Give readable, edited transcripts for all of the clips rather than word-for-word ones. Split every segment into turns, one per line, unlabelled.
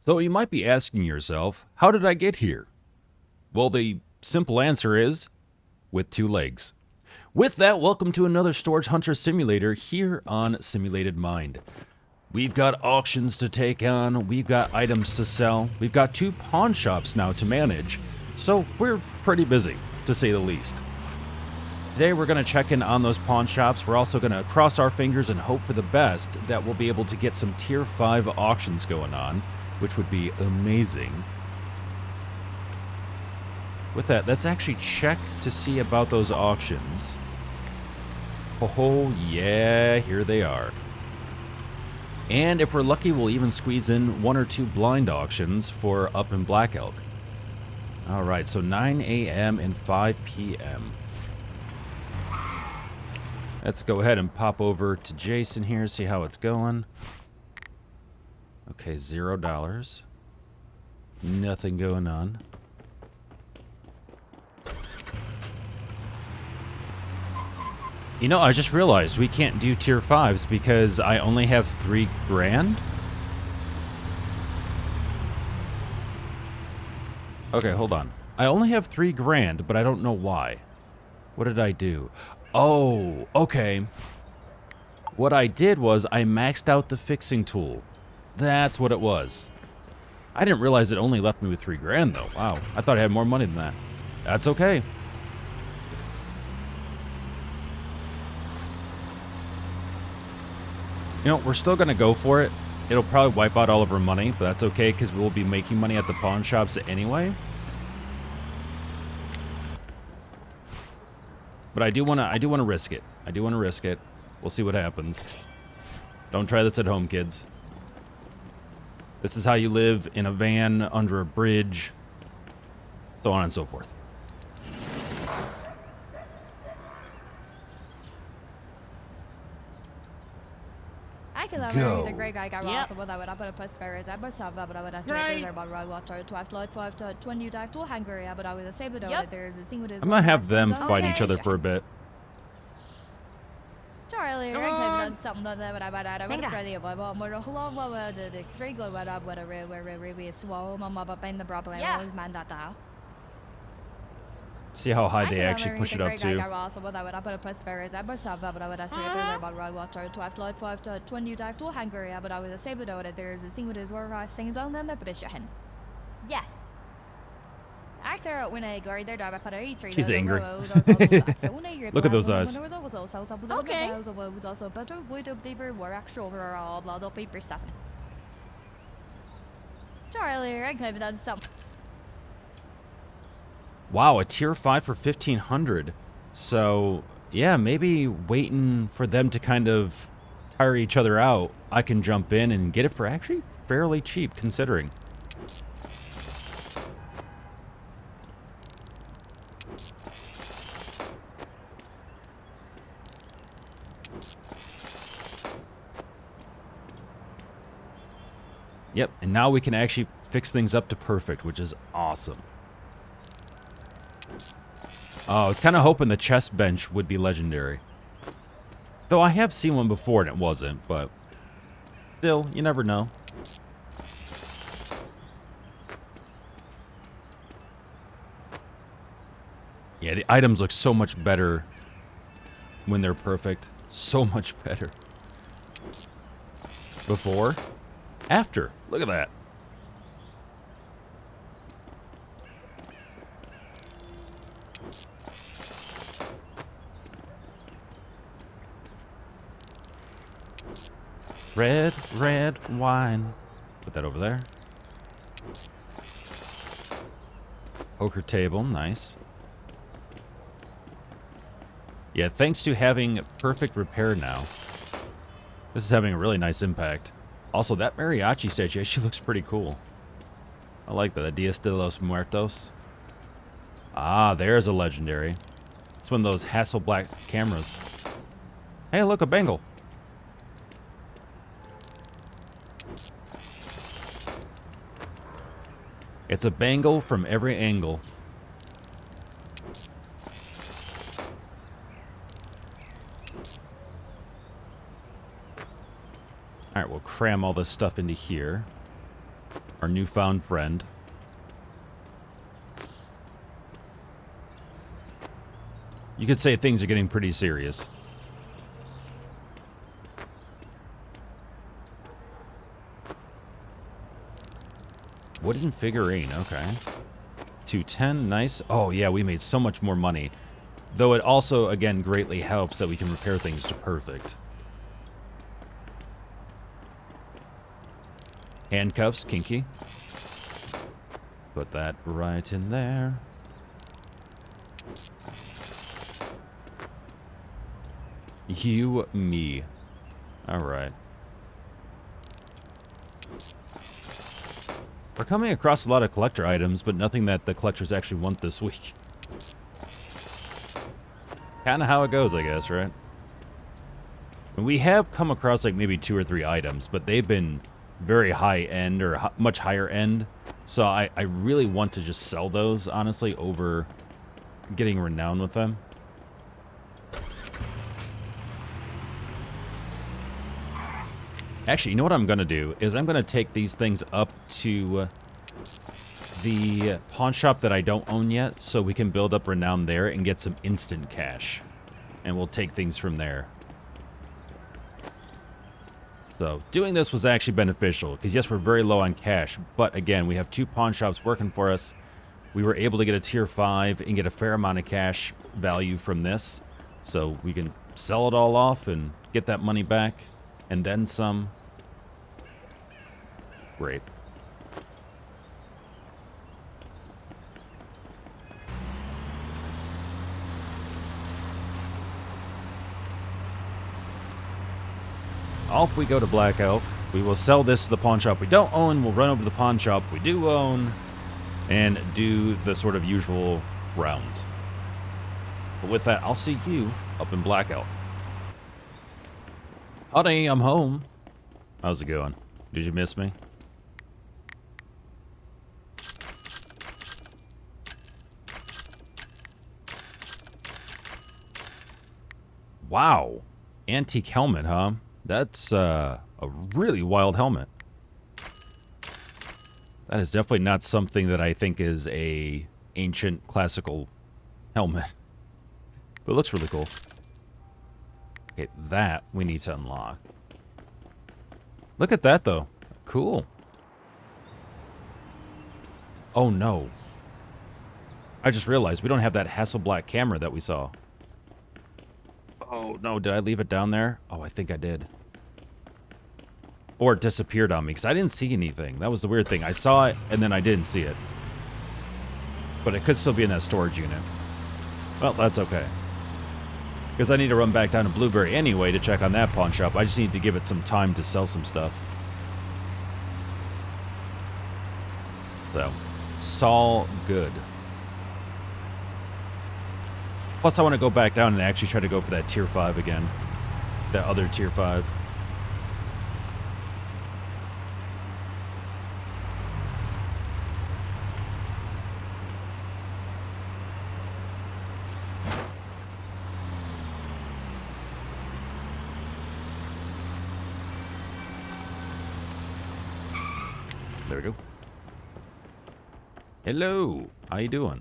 So you might be asking yourself, how did I get here? Well, the simple answer is with 2 legs. With that, welcome to another Storage Hunter Simulator here on Simulated Mind. We've got auctions to take on, we've got items to sell, we've got 2 pawn shops now to manage, so we're pretty busy, to say the least. Today we're going to check in on those pawn shops. We're also going to cross our fingers and hope for the best that we'll be able to get some Tier 5 auctions going on, which would be amazing. With that, let's actually check to see about those auctions. Oh yeah, here they are. And if we're lucky, we'll even squeeze in 1 or 2 blind auctions for up in Black Elk. Alright, so 9 a.m. and 5 p.m. Let's go ahead and pop over to Jason here, see how it's going. Okay, $0. Nothing going on. You know, I just realized we can't do tier 5s because I only have 3 grand. Okay, hold on. I only have 3 grand, but I don't know why. What did I do? Oh, okay. What I did was I maxed out the fixing tool. That's what it was. I didn't realize it only left me with 3 grand, though. Wow, I thought I had more money than that. That's okay. You know, we're still going to go for it. It'll probably wipe out all of our money, but that's okay because we'll be making money at the pawn shops anyway. But I do want to risk it. I do want to risk it. We'll see what happens. Don't try this at home, kids. This is how you live in a van, under a bridge, so on and so forth. Go.
The great guy got Ross with I put a post spirit. I was but I would ask to go about right water to have light 5 to 20 to to Hungary, but I would say but there's a single
I'm gonna have them fight each other for a bit.
Charlie, I did something that I would have ready about more whole lot the extreme go what up where we swallow mama but in the problem was man that now.
See how high they actually push it up to.
I put a post spirit. I was but I would ask to go about right water to have light 5 to 20 to Hungary, but I would say but there's a single is where I sings on them but it's yes. After when I go there, I put a 3.
She's angry. Look at those eyes.
Okay. Also better would up they were extra over all blood up paper assassin. Charlie, I could have done something.
Wow, a tier 5 for 1,500. So, yeah, maybe waiting for them to kind of tire each other out, I can jump in and get it for actually fairly cheap, considering. Yep, and now we can actually fix things up to perfect, which is awesome. Oh, I was kind of hoping the chest bench would be legendary. Though I have seen one before and it wasn't, but still, you never know. Yeah, the items look so much better when they're perfect. So much better. Before, after. Look at that. Red wine. Put that over there. Poker table, nice. Yeah, thanks to having perfect repair now, this is having a really nice impact. Also, that mariachi statue actually looks pretty cool. I like that. Dia de los Muertos. Ah, there's a legendary. It's one of those Hasselblad cameras. Hey, look, a bangle. It's a bangle from every angle. Alright, we'll cram all this stuff into here. our newfound friend. You could say things are getting pretty serious. Wooden figurine, okay. 210, nice. Oh yeah, we made so much more money. Though it also, again, greatly helps that we can repair things to perfect. Handcuffs, kinky. Put that right in there. You, me. Alright. We're coming across a lot of collector items, but nothing that the collectors actually want this week. Kinda how it goes, I guess, right? And we have come across like maybe 2 or 3 items, but they've been very high-end or much higher-end. So I really want to just sell those, honestly, over getting renowned with them. Actually, you know what I'm going to do? Is I'm going to take these things up to the pawn shop that I don't own yet, so we can build up renown there and get some instant cash. And we'll take things from there. So, doing this was actually beneficial, because yes, we're very low on cash, but again, we have 2 pawn shops working for us. We were able to get a tier 5 and get a fair amount of cash value from this, so we can sell it all off and get that money back, and then some. Great. Off we go to Black Elk. We will sell this to the pawn shop we don't own. We'll run over to the pawn shop we do own and do the sort of usual rounds. But with that, I'll see you up in Black Elk. Honey, I'm home. How's it going? Did you miss me? Wow. Antique helmet, huh? That's a really wild helmet. That is definitely not something that I think is a ancient classical helmet. But it looks really cool. Okay, that we need to unlock. Look at that, though. Cool. Oh, no. I just realized we don't have that Hasselblad camera that we saw. Oh, no. Did I leave it down there? Oh, I think I did. Or it disappeared on me, because I didn't see anything. That was the weird thing. I saw it, and then I didn't see it. But it could still be in that storage unit. Well, that's okay. Because I need to run back down to Blueberry anyway to check on that pawn shop. I just need to give it some time to sell some stuff. So, it's all good. Plus, I want to go back down and actually try to go for that tier 5 again. That other tier 5. There we go. Hello. How you doing?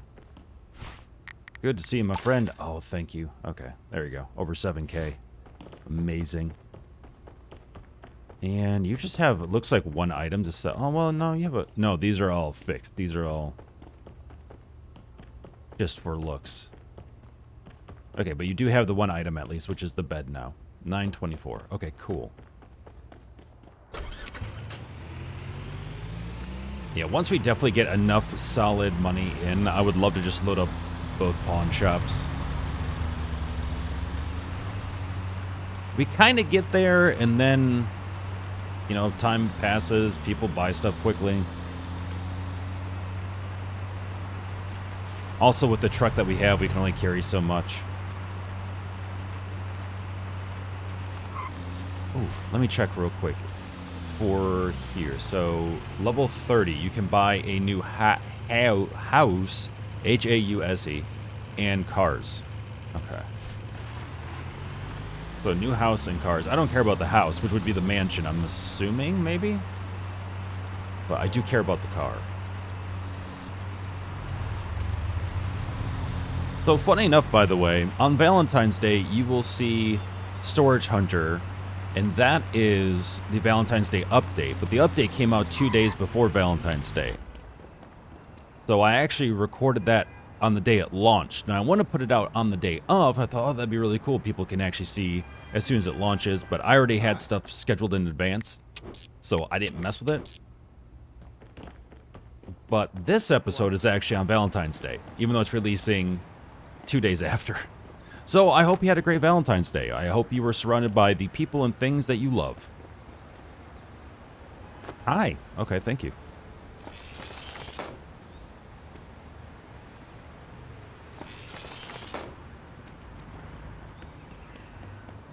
Good to see you, my friend. Oh, thank you. Okay, there you go. Over 7K. Amazing. And you just have, it looks like 1 item to sell. Oh, well, no, you have a... No, these are all fixed. These are all just for looks. Okay, but you do have the 1 item at least, which is the bed now. 924. Okay, cool. Yeah, once we definitely get enough solid money in, I would love to just load up both pawn shops. We kind of get there, and then, you know, time passes, people buy stuff quickly. Also, with the truck that we have, we can only carry so much. Ooh, let me check real quick. For here, so level 30, you can buy a new house, H-A-U-S-E, and cars. Okay. So a new house and cars. I don't care about the house, which would be the mansion, I'm assuming, maybe? But I do care about the car. So funny enough, by the way, on Valentine's Day, you will see Storage Hunter, and that is the Valentine's Day update. But the update came out 2 days before Valentine's Day. So I actually recorded that on the day it launched. Now, I want to put it out on the day of. I thought, oh, that'd be really cool. People can actually see as soon as it launches. But I already had stuff scheduled in advance, so I didn't mess with it. But this episode is actually on Valentine's Day, even though it's releasing 2 days after. So I hope you had a great Valentine's Day. I hope you were surrounded by the people and things that you love. Hi. Okay, thank you.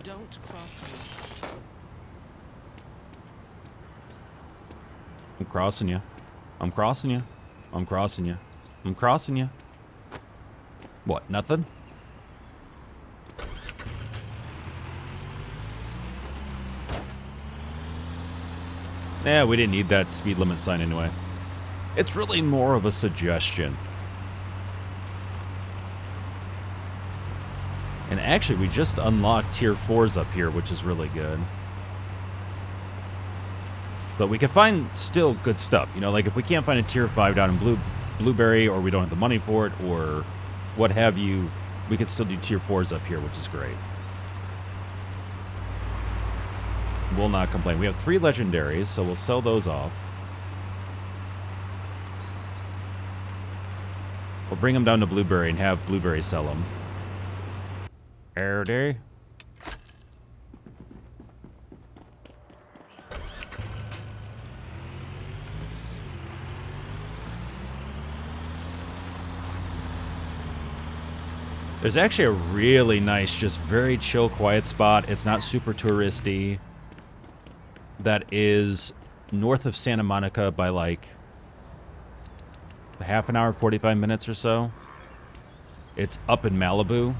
Don't cross me.
I'm crossing you. I'm crossing you. I'm crossing you. I'm crossing you. What, nothing? Yeah, we didn't need that speed limit sign anyway. It's really more of a suggestion. And actually, we just unlocked tier 4s up here, which is really good. But we can find still good stuff. You know, like if we can't find a tier 5 down in Blueberry, or we don't have the money for it, or what have you, we could still do tier 4s up here, which is great. Will not complain. We have 3 legendaries, so we'll sell those off. We'll bring them down to Blueberry and have Blueberry sell them. Howdy. There's actually a really nice, just very chill, quiet spot. It's not super touristy. That is north of Santa Monica by like half an hour, 45 minutes or so. It's up in Malibu.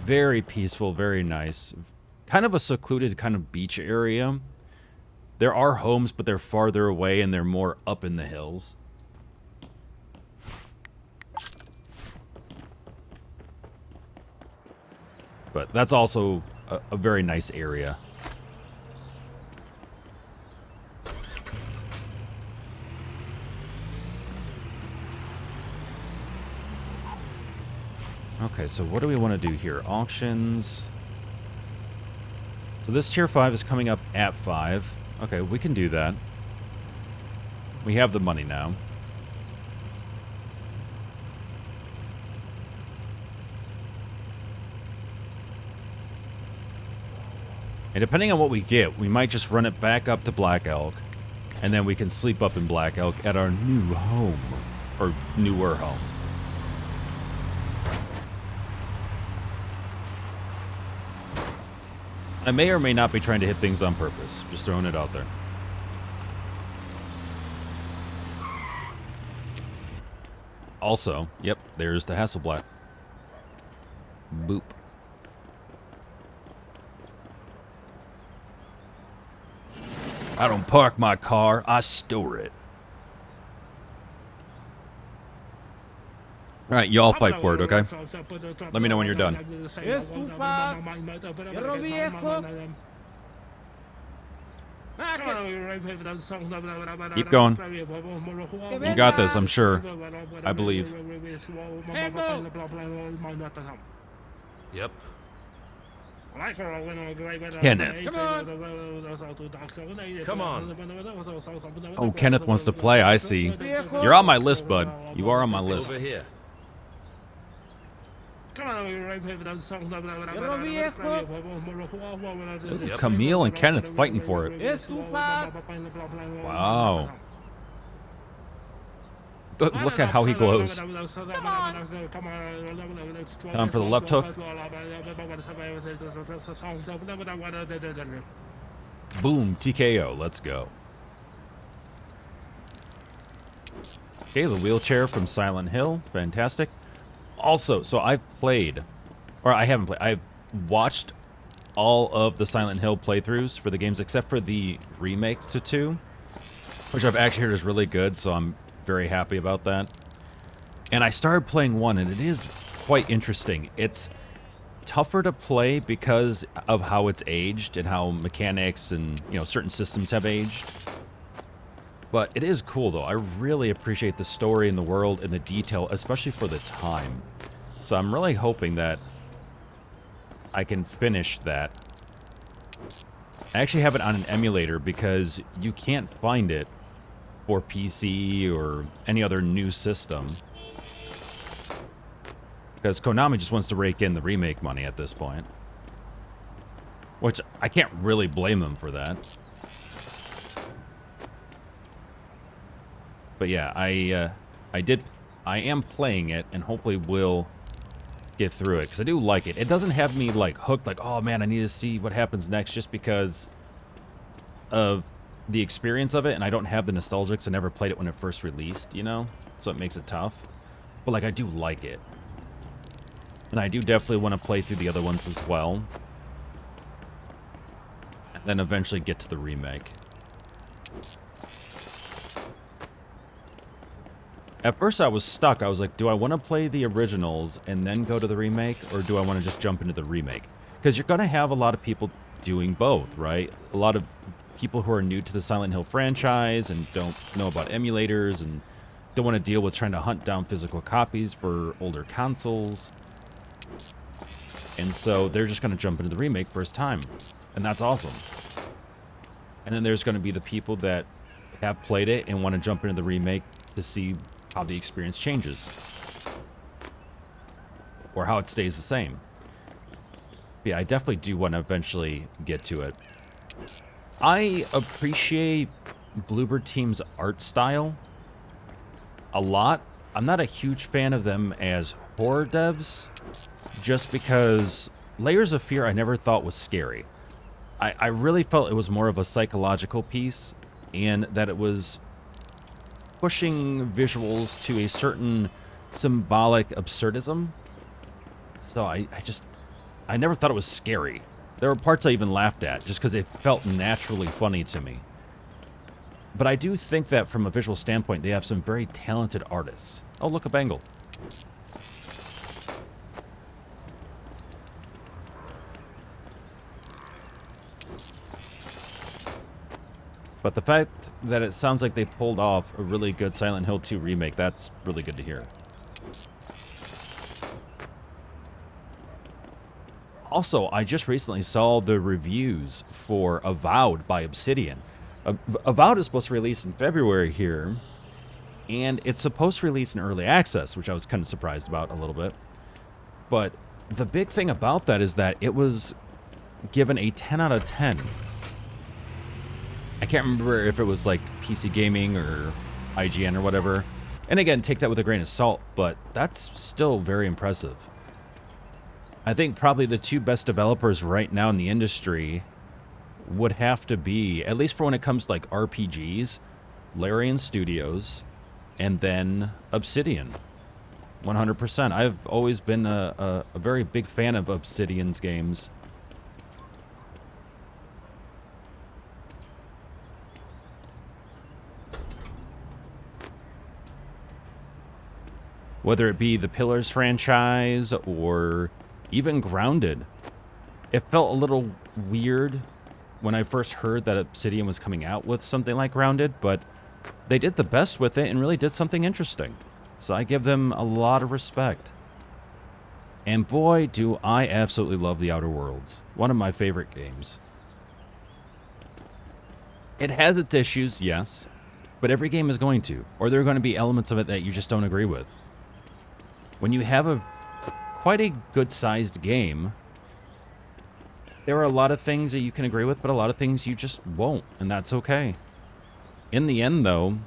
Very peaceful, very nice. Kind of a secluded kind of beach area. There are homes, but they're farther away and they're more up in the hills. But that's also a very nice area. Okay, so what do we want to do here? Auctions. So this tier 5 is coming up at 5. Okay, we can do that. We have the money now. And depending on what we get, we might just run it back up to Black Elk. And then we can sleep up in Black Elk at our new home. Or newer home. I may or may not be trying to hit things on purpose. Just throwing it out there. Also, yep, there's the Hasselblad. Boop. I don't park my car, I store it. Alright, y'all fight for it, okay? Let me know when you're done. Keep going. You got this, I'm sure. I believe.
Yep.
Kenneth.
Come on.
Oh, Kenneth wants to play, I see. You're on my list, bud. You are on my list.
Over here.
Camille and Kenneth fighting for it. Wow. Look at how he glows. Time for the left hook. Boom, TKO. Let's go. Okay, the wheelchair from Silent Hill. Fantastic. Also, so I've played, or I haven't played, I've watched all of the Silent Hill playthroughs for the games except for the remake to 2. which I've actually heard is really good, so I'm very happy about that. And I started playing 1, and it is quite interesting. It's tougher to play because of how it's aged and how mechanics and, you know, certain systems have aged. But it is cool, though. I really appreciate the story and the world and the detail, especially for the time. So I'm really hoping that I can finish that. I actually have it on an emulator because you can't find it for PC or any other new system. Because Konami just wants to rake in the remake money at this point. Which I can't really blame them for that. But yeah, I am playing it and hopefully will get through it because I do like it. It doesn't have me like hooked like, oh man, I need to see what happens next just because of the experience of it, and I don't have the nostalgia because I never played it when it first released, you know? So it makes it tough. But like, I do like it. And I do definitely want to play through the other ones as well. And then eventually get to the remake. At first I was stuck. I was like, do I want to play the originals and then go to the remake? Or do I want to just jump into the remake? Because you're going to have a lot of people doing both, right? A lot of people who are new to the Silent Hill franchise and don't know about emulators and don't want to deal with trying to hunt down physical copies for older consoles. And so they're just going to jump into the remake first time. And that's awesome. And then there's going to be the people that have played it and want to jump into the remake to see how the experience changes. Or how it stays the same. But yeah, I definitely do want to eventually get to it. I appreciate Bloober Team's art style a lot. I'm not a huge fan of them as horror devs, just because Layers of Fear I never thought was scary. I really felt it was more of a psychological piece, and that it was pushing visuals to a certain symbolic absurdism. So I never thought it was scary. There were parts I even laughed at, just because it felt naturally funny to me. But I do think that from a visual standpoint, they have some very talented artists. Oh, look, a bangle. But the fact that it sounds like they pulled off a really good Silent Hill 2 remake, that's really good to hear. Also, I just recently saw the reviews for Avowed by Obsidian. Avowed is supposed to release in February here, and it's supposed to release in early access, which I was kind of surprised about a little bit. But the big thing about that is that it was given a 10 out of 10. I can't remember if it was like PC Gaming or IGN or whatever. And again, take that with a grain of salt, but that's still very impressive. I think probably the two best developers right now in the industry would have to be, at least for when it comes to like RPGs, Larian Studios, and then Obsidian. 100%. I've always been a very big fan of Obsidian's games. Whether it be the Pillars franchise or even Grounded. It felt a little weird when I first heard that Obsidian was coming out with something like Grounded, but they did the best with it and really did something interesting. So I give them a lot of respect. And boy, do I absolutely love The Outer Worlds. One of my favorite games. It has its issues, yes, but every game is going to. Or there are going to be elements of it that you just don't agree with. When you have quite a good-sized game, there are a lot of things that you can agree with, but a lot of things you just won't, and that's okay. In the end, though,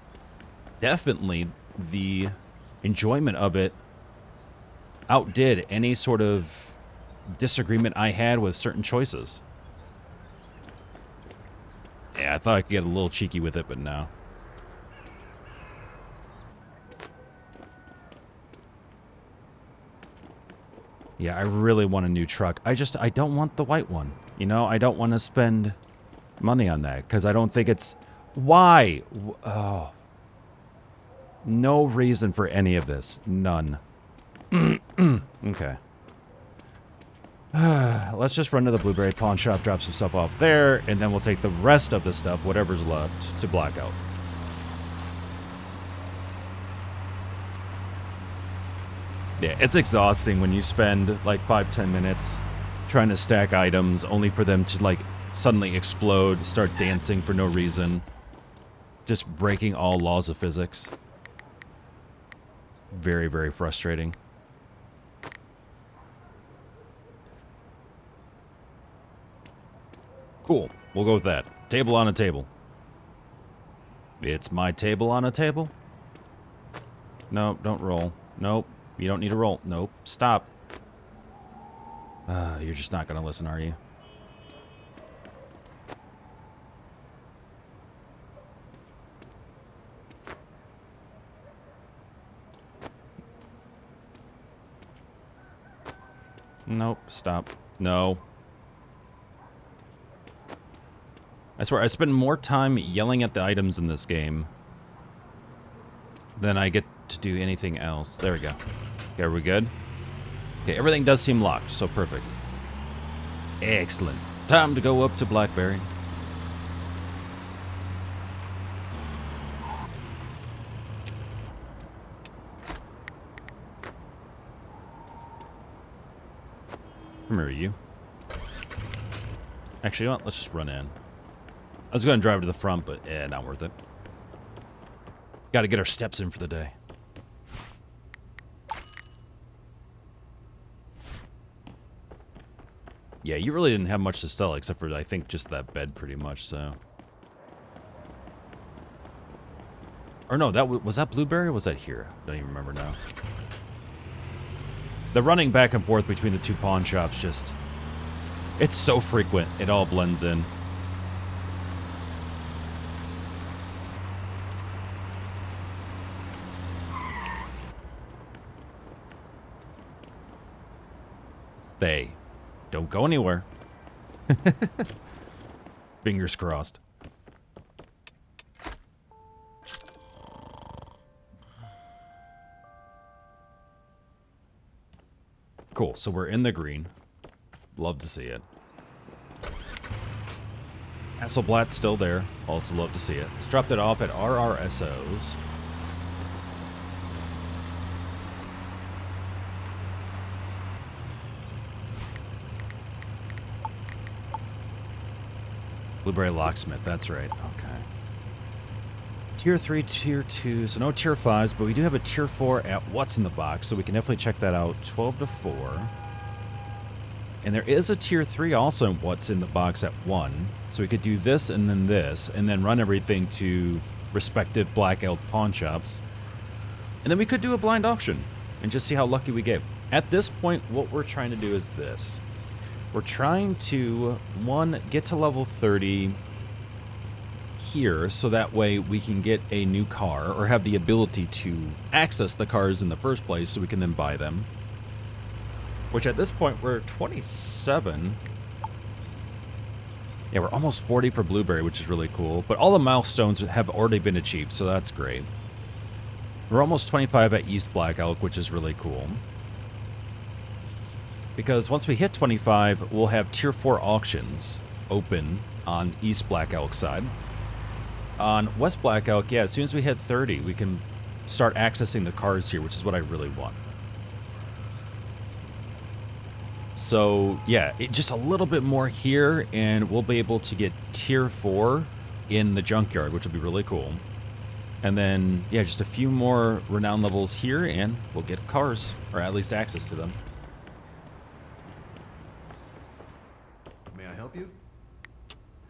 definitely the enjoyment of it outdid any sort of disagreement I had with certain choices. Yeah, I thought I could get a little cheeky with it, but no. Yeah, I really want a new truck. I don't want the white one. You know, I don't want to spend money on that because I don't think it's Why? Oh. No reason for any of this. None. Okay. Let's just run to the Blueberry Pawn Shop, drop some stuff off there, and then we'll take the rest of the stuff, whatever's left, to Black Elk. Yeah, it's exhausting when you spend like 5-10 minutes trying to stack items only for them to like suddenly explode, start dancing for no reason. Just breaking all laws of physics. Very, very frustrating. Cool. We'll go with that. Table on a table. It's my table on a table? No, don't roll. Nope. You don't need to roll. Nope. Stop. You're just not going to listen, are you? Nope. Stop. No. I swear, I spend more time yelling at the items in this game than I get to do anything else. There we go. Okay, are we good? Okay, everything does seem locked, so perfect. Excellent. Time to go up to Blackberry. Come here, you. Actually, you know what? Let's just run in. I was going to drive to the front, but not worth it. Got to get our steps in for the day. Yeah, you really didn't have much to sell, except for, I think, just that bed, pretty much, so. Or no, was that Blueberry or was that here? Don't even remember now. The running back and forth between the two pawn shops just... It's so frequent, it all blends in. Stay. Don't go anywhere. Fingers crossed. Cool, so we're in the green. Love to see it. Hasselblatt's still there. Also love to see it. Let's drop that off at RRSO's. Blueberry Locksmith, that's right. Okay. Tier 3, Tier 2, so no Tier 5s, but we do have a Tier 4 at What's in the Box, so we can definitely check that out. 12 to 4. And there is a Tier 3 also in What's in the Box at 1, so we could do this, and then run everything to respective Black Elk pawn shops. And then we could do a blind auction and just see how lucky we get. At this point, what we're trying to do is this. We're trying to, one, get to level 30 here, so that way we can get a new car, or have the ability to access the cars in the first place, so we can then buy them. Which at this point, we're 27. Yeah, we're almost 40 for Blueberry, which is really cool. But all the milestones have already been achieved, so that's great. We're almost 25 at East Black Elk, which is really cool. Because once we hit 25, we'll have Tier 4 auctions open on East Black Elk side. On West Black Elk, yeah, as soon as we hit 30, we can start accessing the cars here, which is what I really want. So, yeah, just a little bit more here, and we'll be able to get Tier 4 in the junkyard, which will be really cool. And then, yeah, just a few more Renown levels here, and we'll get cars, or at least access to them.
May I help you?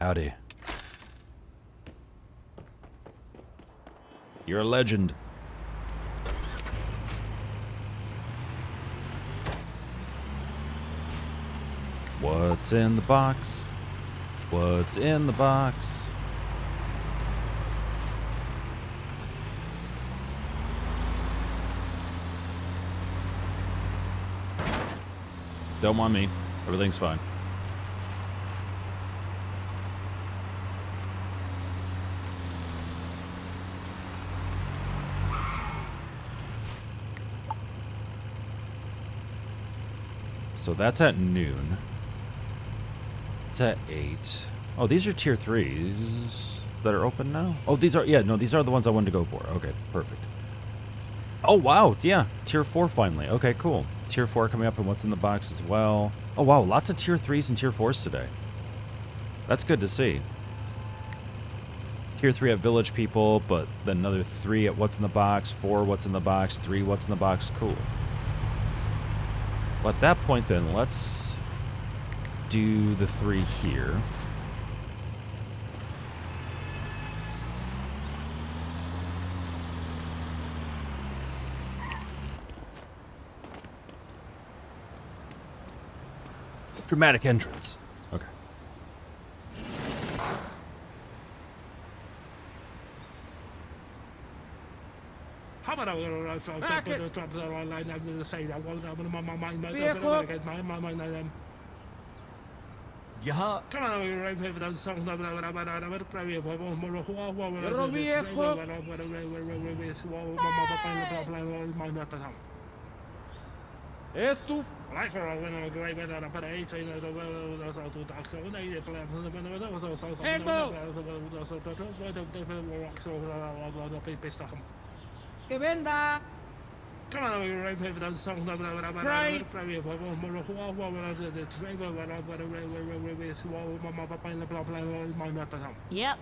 Howdy. You're a legend. What's in the box? What's in the box? Don't want me. Everything's fine. So that's at noon. It's at 8. Oh, these are tier 3s that are open now? Oh, these are, yeah, no, these are the ones I wanted to go for. Okay, perfect. Oh, wow, yeah, tier 4 finally. Okay, cool. Tier 4 coming up and what's in the box as well. Oh, wow, lots of tier 3s and tier 4s today. That's good to see. Tier 3 at village people, but then another 3 at what's in the box, 4 what's in the box, 3 what's in the box. Cool. Well, at that point then, let's do the 3 here. Dramatic entrance. Okay.
How about I drop the line and say that one my mind.
Ja,
Come on, we're right here with those songs.
és tu? Que venda!
Come on, we're right here with those songs.
Yep.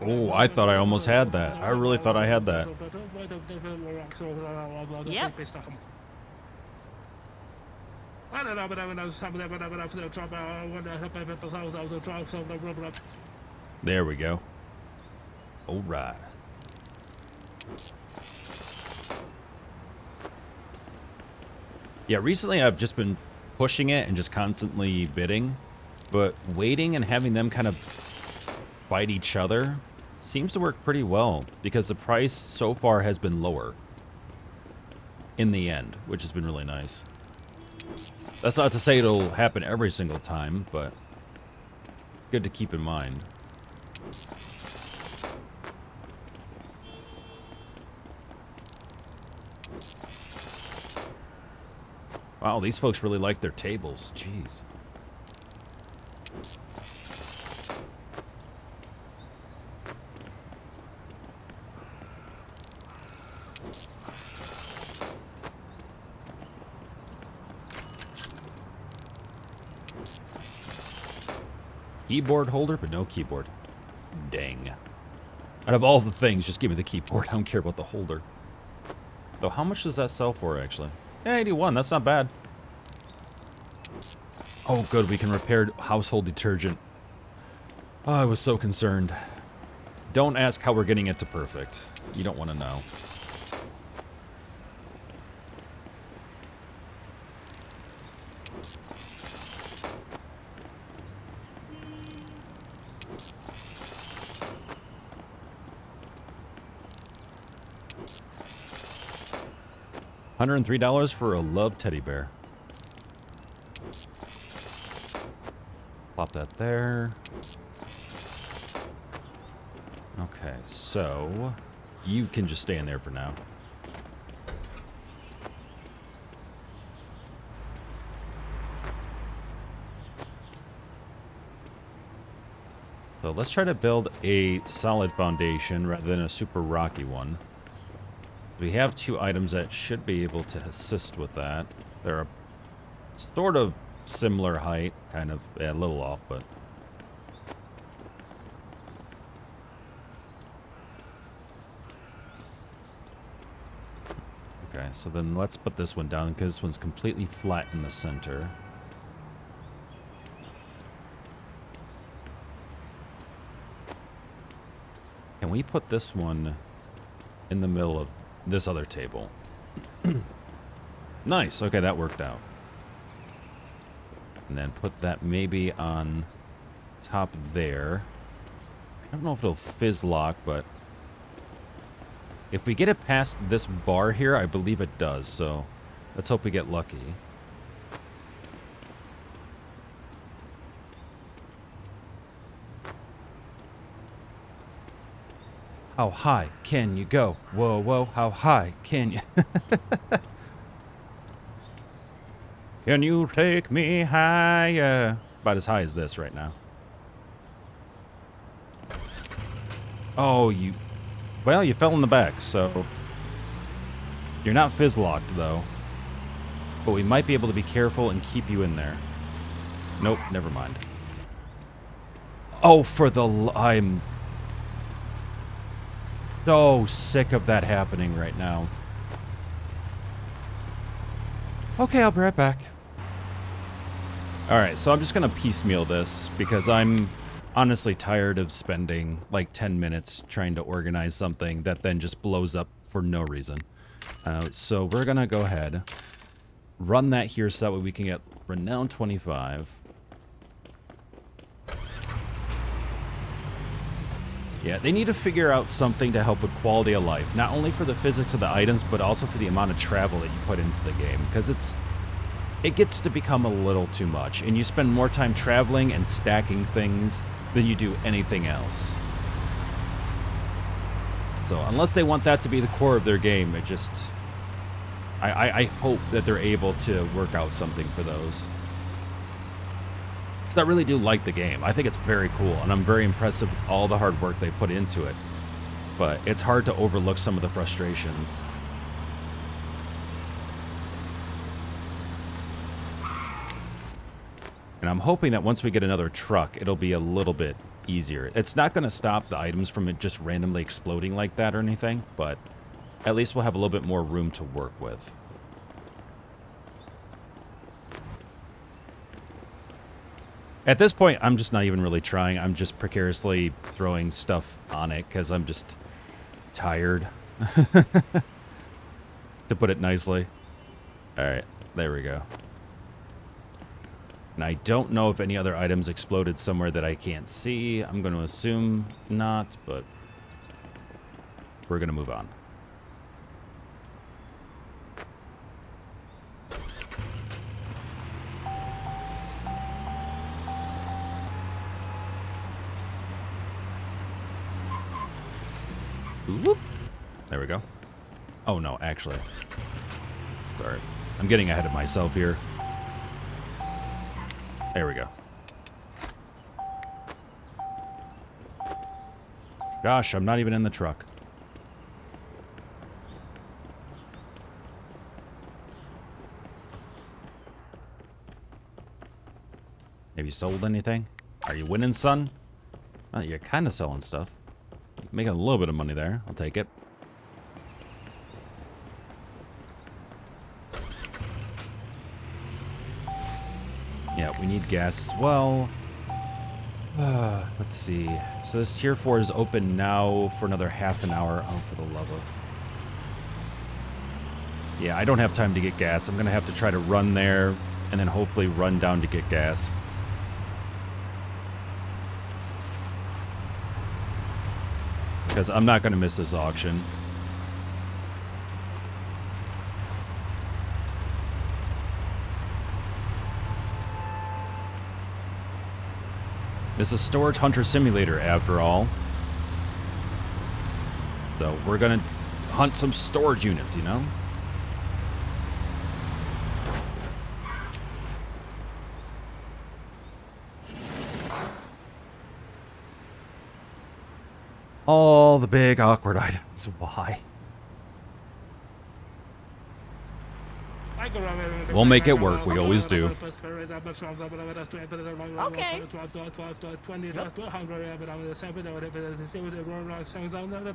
Oh, I thought I almost had that. I really thought I had that.
Yep.
There we go. All right. Yeah, recently I've just been pushing it and just constantly bidding, but waiting and having them kind of fight each other seems to work pretty well because the price so far has been lower in the end, which has been really nice. That's not to say it'll happen every single time, but good to keep in mind. Wow, these folks really like their tables. Jeez. Keyboard holder, but no keyboard. Dang. Out of all the things, just give me the keyboard. I don't care about the holder. Though, how much does that sell for, actually? Yeah, 81. That's not bad. Oh, good. We can repair household detergent. Oh, I was so concerned. Don't ask how we're getting it to perfect. You don't want to know. $103 for a love teddy bear. Plop that there. Okay, so you can just stay in there for now. So let's try to build a solid foundation rather than a super rocky one. We have 2 items that should be able to assist with that. They're a sort of similar height, kind of a little off, but okay. So then let's put this one down because this one's completely flat in the center. Can we put this one in the middle of this other table? Nice. Okay, that worked out. And then put that maybe on top there. I don't know if it'll fizz lock, but If we get it past this bar here, I believe it does, so let's hope we get lucky. How high can you go? Whoa, whoa, how high can you? Can you take me higher? About as high as this right now. Oh, you... Well, you fell in the back, so... You're not fizz-locked, though. But we might be able to be careful and keep you in there. Nope, never mind. Oh, for the... I'm... so sick of that happening right now. Okay, I'll be right back. Alright, so I'm just gonna piecemeal this, because I'm honestly tired of spending like 10 minutes trying to organize something that then just blows up for no reason. So we're gonna go ahead, run that here so that way we can get Renown 25. Yeah, they need to figure out something to help with quality of life, not only for the physics of the items, but also for the amount of travel that you put into the game, because it gets to become a little too much, and you spend more time traveling and stacking things than you do anything else. So unless they want that to be the core of their game, it just... I hope that they're able to work out something for those. Because I really do like the game. I think it's very cool, and I'm very impressed with all the hard work they put into it. But it's hard to overlook some of the frustrations. And I'm hoping that once we get another truck, it'll be a little bit easier. It's not going to stop the items from it just randomly exploding like that or anything, but at least we'll have a little bit more room to work with. At this point, I'm just not even really trying. I'm just precariously throwing stuff on it because I'm just tired, to put it nicely. All right, there we go. And I don't know if any other items exploded somewhere that I can't see. I'm going to assume not, but we're going to move on. Whoop. There we go. Oh, no, actually. Sorry. I'm getting ahead of myself here. There we go. Gosh, I'm not even in the truck. Have you sold anything? Are you winning, son? Oh, you're kind of selling stuff. Making a little bit of money there. I'll take it. Yeah, we need gas as well. Let's see. So this tier 4 is open now for another half an hour. Oh, for the love of... Yeah, I don't have time to get gas. I'm going to have to try to run there and then hopefully run down to get gas. Because I'm not going to miss this auction. This is Storage Hunter Simulator, after all. So we're going to hunt some storage units, you know? All the big awkward items. Why? We'll make it work. We always do.
Okay.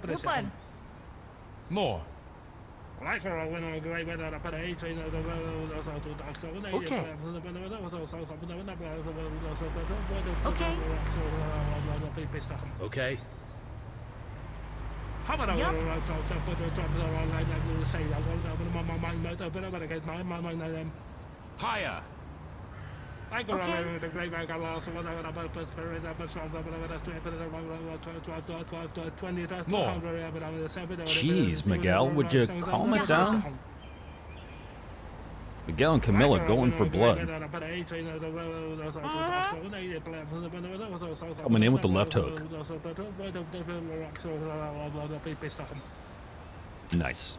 Which one?
More.
Okay.
Okay. How about higher?
Okay.
the great I got lost when I got about prosperity, but some of the 20,
Jeez, Miguel, would you calm it down? Miguel and Camilla going for blood. Coming in with the left hook. Nice.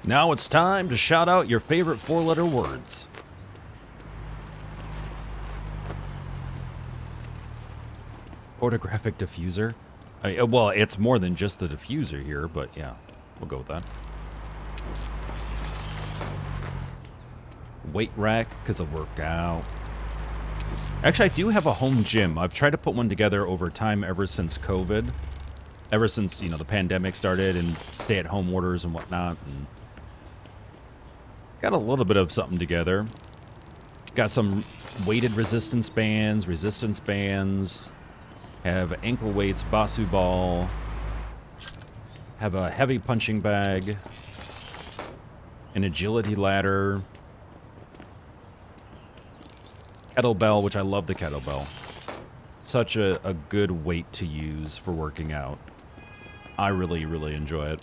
Now it's time to shout out your favorite 4-letter words. Photographic diffuser? Well, it's more than just the diffuser here, but yeah, we'll go with that. Weight rack, because of workout. Actually, I do have a home gym. I've tried to put one together over time ever since COVID. Ever since, you know, the pandemic started and stay-at-home orders and whatnot. And got a little bit of something together. Got some weighted resistance bands, have ankle weights, Basu ball, have a heavy punching bag, an agility ladder, kettlebell, which I love the kettlebell. Such a good weight to use for working out. I really, really enjoy it.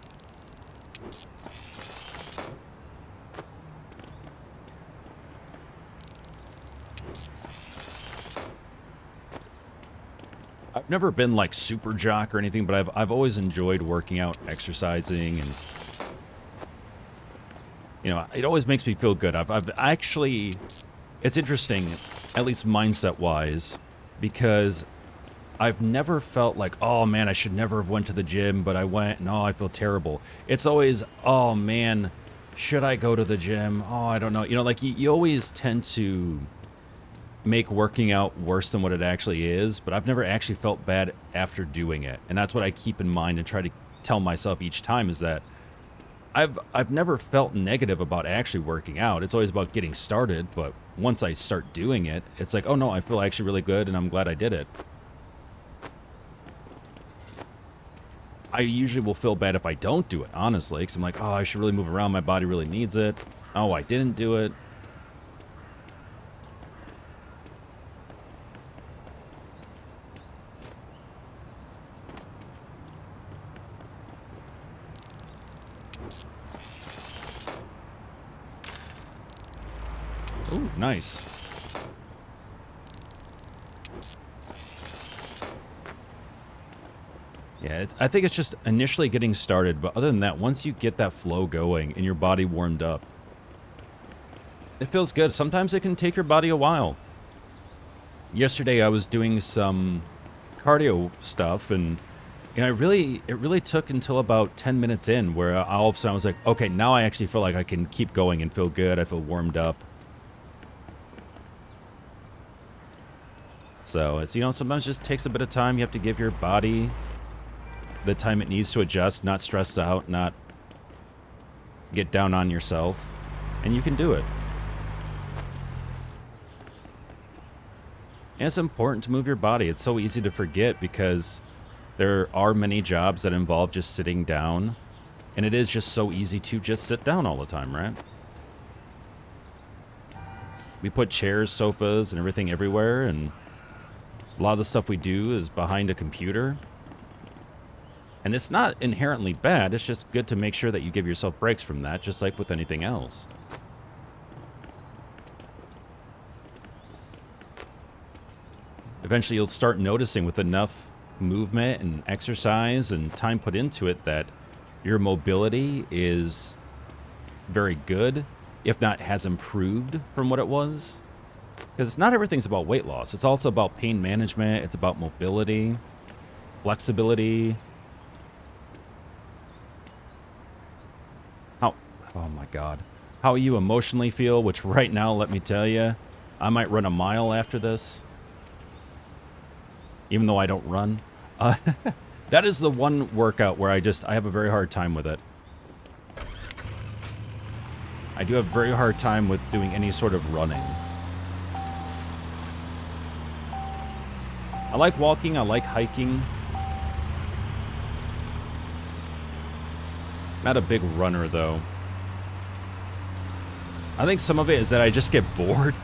I've never been like super jock or anything, but I've always enjoyed working out, exercising, and you know, it always makes me feel good. I've actually, it's interesting, at least mindset wise, because I've never felt like, oh man, I should never have went to the gym, but I went and oh, I feel terrible. It's always, oh man, should I go to the gym? Oh, I don't know. You know, like you always tend to make working out worse than what it actually is, but I've never actually felt bad after doing it. And that's what I keep in mind and try to tell myself each time, is that I've never felt negative about actually working out. It's always about getting started, but once I start doing it, it's like, oh no, I feel actually really good and I'm glad I did it. I usually will feel bad if I don't do it, honestly, because I'm like, oh, I should really move around, my body really needs it. Oh, I didn't do it. Ooh, nice. Yeah, I think it's just initially getting started, but other than that, once you get that flow going and your body warmed up, it feels good. Sometimes it can take your body a while. Yesterday I was doing some cardio stuff, and you know, it really took until about 10 minutes in where all of a sudden I was like, okay, now I actually feel like I can keep going and feel good. I feel warmed up. So it's, you know, sometimes it just takes a bit of time. You have to give your body the time it needs to adjust, not stress out, not get down on yourself, and you can do it. And it's important to move your body. It's so easy to forget because there are many jobs that involve just sitting down, and it is just so easy to just sit down all the time, right? We put chairs, sofas, and everything everywhere, and a lot of the stuff we do is behind a computer. And it's not inherently bad, it's just good to make sure that you give yourself breaks from that, just like with anything else. Eventually you'll start noticing with enough movement and exercise and time put into it that your mobility is very good, if not has improved from what it was. Because not everything's about weight loss. It's also about pain management. It's about mobility, flexibility. Oh my God. How you emotionally feel, which right now, let me tell you, I might run a mile after this. Even though I don't run. That is the one workout where I have a very hard time with it. I do have a very hard time with doing any sort of running. I like walking, I like hiking. Not a big runner, though. I think some of it is that I just get bored.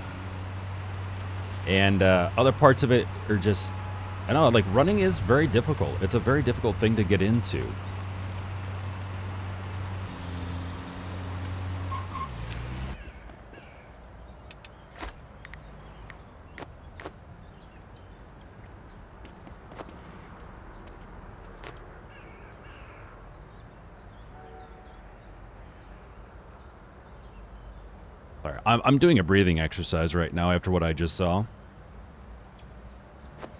And other parts of it are just, I don't know, like running is very difficult. It's a very difficult thing to get into. Sorry, I'm doing a breathing exercise right now after what I just saw.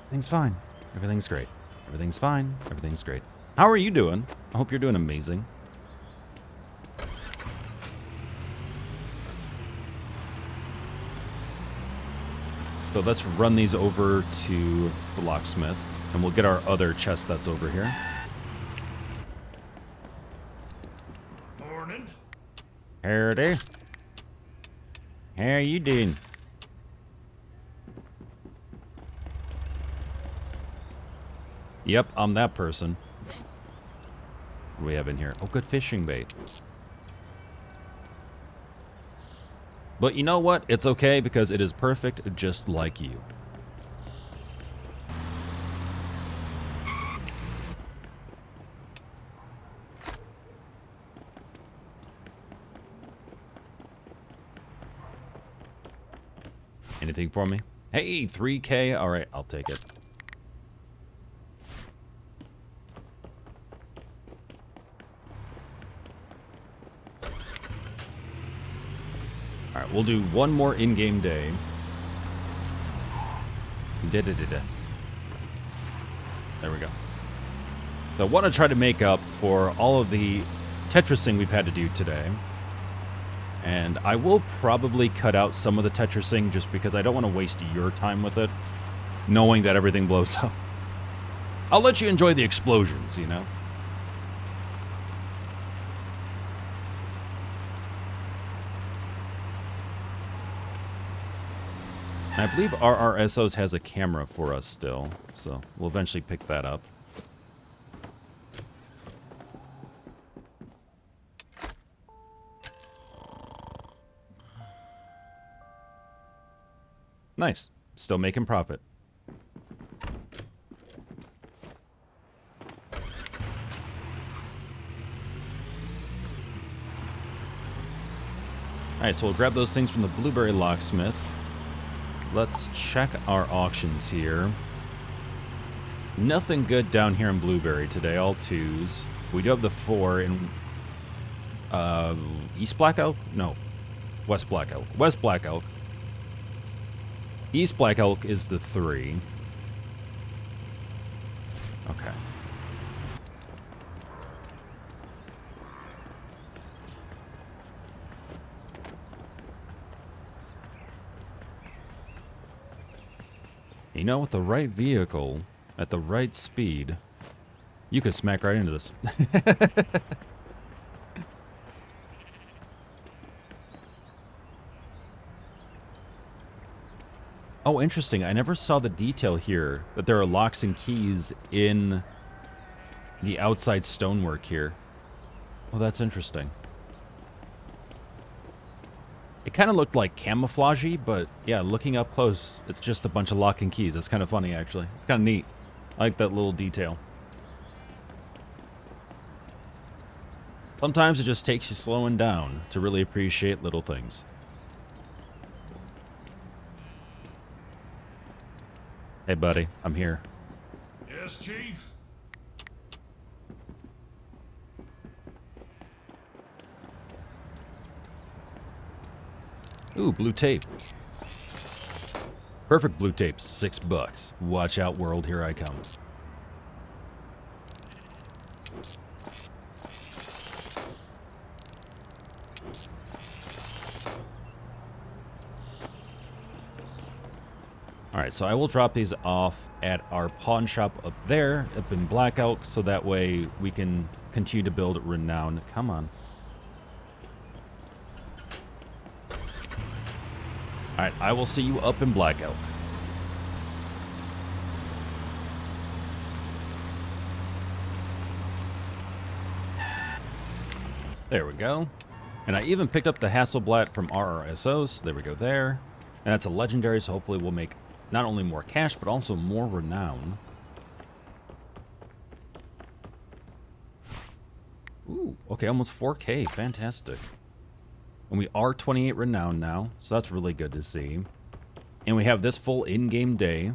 Everything's fine. Everything's great. Everything's fine. Everything's great. How are you doing? I hope you're doing amazing. So let's run these over to the locksmith, and we'll get our other chest that's over here.
Morning.
Howdy. How are you doing? Yep, I'm that person. What do we have in here? Oh, good fishing bait. But you know what? It's okay because it is perfect just like you. Anything for me? Hey, 3K. All right, I'll take it. All right, we'll do one more in-game day. There we go. So I want to try to make up for all of the Tetrising we've had to do today. And I will probably cut out some of the Tetrising just because I don't want to waste your time with it, knowing that everything blows up. I'll let you enjoy the explosions, you know? I believe RRSOs has a camera for us still, so we'll eventually pick that up. Nice. Still making profit. Alright, so we'll grab those things from the Blueberry Locksmith. Let's check our auctions here. Nothing good down here in Blueberry today, all twos. We do have the 4 in East Black Elk? No, West Black Elk. West Black Elk. East Black Elk is the 3. Okay. You know, with the right vehicle, at the right speed, you could smack right into this. Oh, interesting. I never saw the detail here that there are locks and keys in the outside stonework here. Oh, that's interesting. It kind of looked like camouflagey, but yeah, looking up close, it's just a bunch of lock and keys. It's kind of funny, actually. It's kind of neat. I like that little detail. Sometimes it just takes you slowing down to really appreciate little things. Hey, buddy, I'm here.
Yes, Chief.
Ooh, blue tape. Perfect blue tape, $6. Watch out, world, here I come. Alright, so I will drop these off at our pawn shop up there, up in Black Elk, so that way we can continue to build Renown. Come on. Alright, I will see you up in Black Elk. There we go. And I even picked up the Hasselblad from RRSO, so there we go there. And that's a legendary, so hopefully we'll make not only more cash, but also more renown. Ooh, okay, almost 4K. Fantastic. And we are 28 renown now, so that's really good to see. And we have this full in-game day.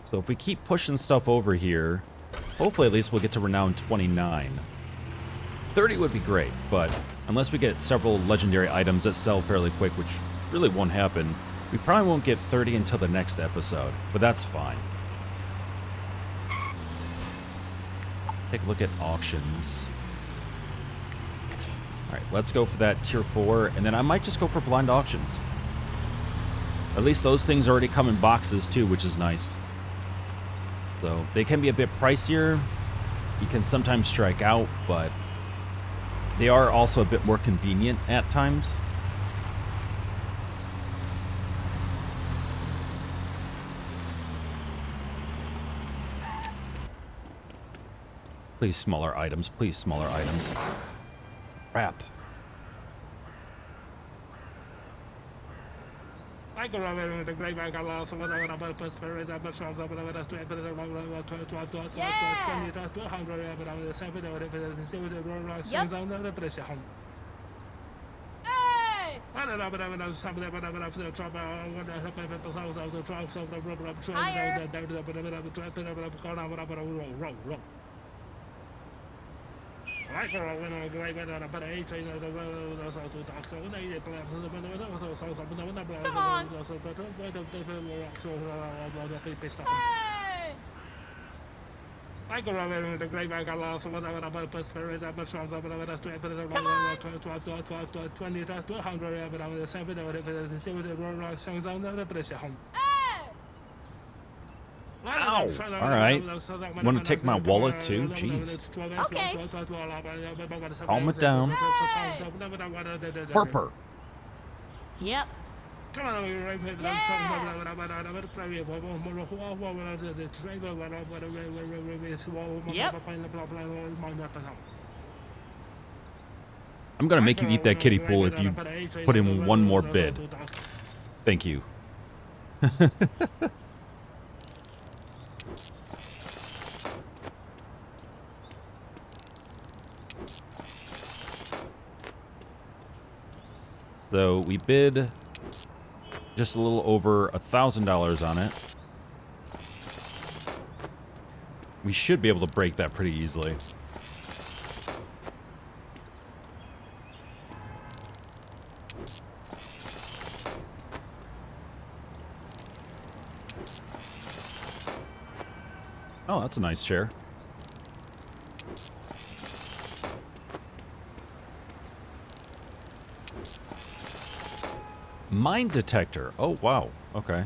So if we keep pushing stuff over here, hopefully at least we'll get to renown 29. 30 would be great, but unless we get several legendary items that sell fairly quick, which really won't happen, we probably won't get 30 until the next episode, but that's fine. Take a look at auctions. Alright, let's go for that tier 4, and then I might just go for blind auctions. At least those things already come in boxes too, which is nice. So they can be a bit pricier. You can sometimes strike out, but they are also a bit more convenient at times. Please smaller items, please smaller items. Crap.
I go around the grave. I got lost. Whatever about prosperity, but some of them are to 12 to 100, but I'm the 7 or if it is still the roll sings down the pressure home. I don't know, but I was something about the trouble. I want to help people out of the trials of the rubber up, roll. I go when I go over about 8 to talk so they play for the come on. I go over the grave. I got lost. Whatever about prosperity, but some of them are to 12 to 20 to 100, but I'm the 7 or if it is still the roll sings down the pressure home.
Ow! Alright. Want to take my wallet too? Jeez.
Okay.
Calm it down. Purper.
Yep.
Come on,
I'm gonna make you eat that kiddie pool if you put in one more bid. Thank you. So we bid just a little over $1,000 on it. We should be able to break that pretty easily. Oh, that's a nice chair. Mine detector. Oh, wow. Okay.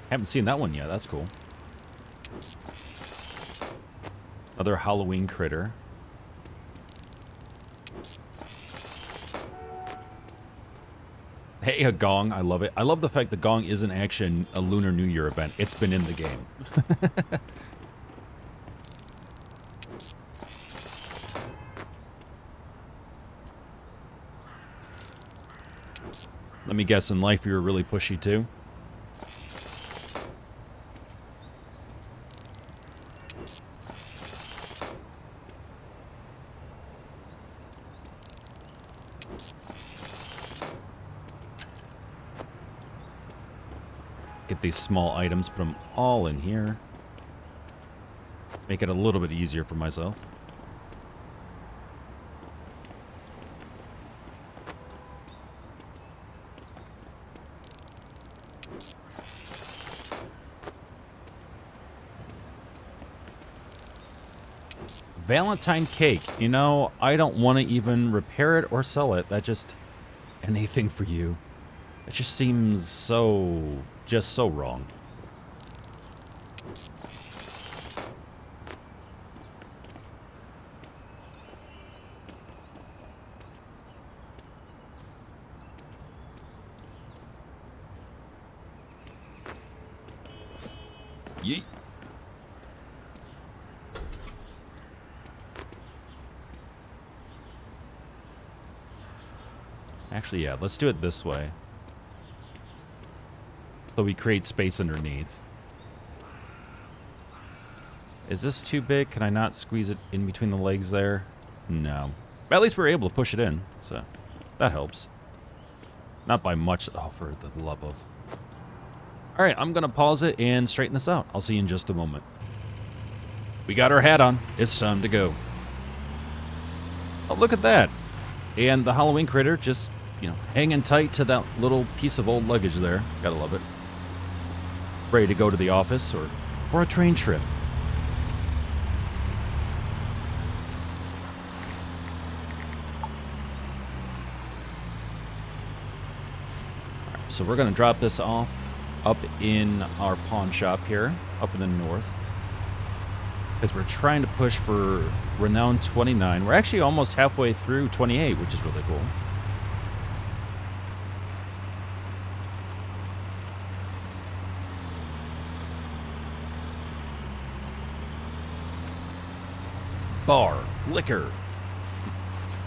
Haven't seen that one yet. That's cool. Another Halloween critter. Hey, a gong. I love it. I love the fact the gong isn't actually a Lunar New Year event. It's been in the game. Let me guess, in life you were really pushy too? Get these small items, put them all in here. Make it a little bit easier for myself. Valentine cake. You know, I don't want to even repair it or sell it. That just... anything for you. It just seems so... just so wrong. Yeet. Actually, yeah, let's do it this way. So we create space underneath. Is this too big? Can I not squeeze it in between the legs there? No. But at least we're able to push it in, so that helps. Not by much. Oh, for the love of. All right, I'm going to pause it and straighten this out. I'll see you in just a moment. We got our hat on. It's time to go. Oh, look at that. And the Halloween critter just, you know, hanging tight to that little piece of old luggage there. Gotta love it. Ready to go to the office or a train trip. So we're going to drop this off up in our pawn shop here, up in the north. Because we're trying to push for Renown 29. We're actually almost halfway through 28, which is really cool. Bar, liquor.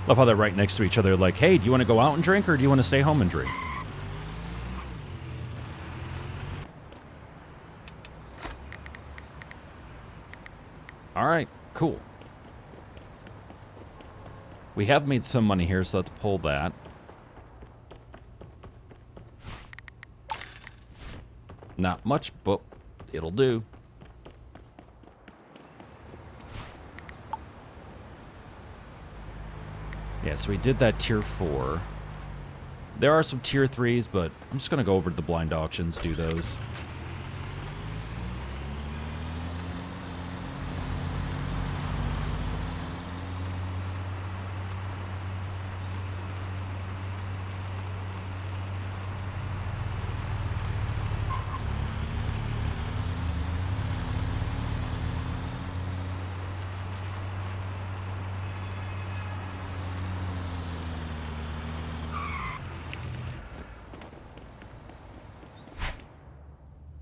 Love how they're right next to each other. Like, hey, do you want to go out and drink or do you want to stay home and drink? All right, cool. We have made some money here, so let's pull that. Not much, but it'll do. Yeah, so we did that tier 4. There are some tier 3s, but I'm just going to go over to the blind auctions, do those.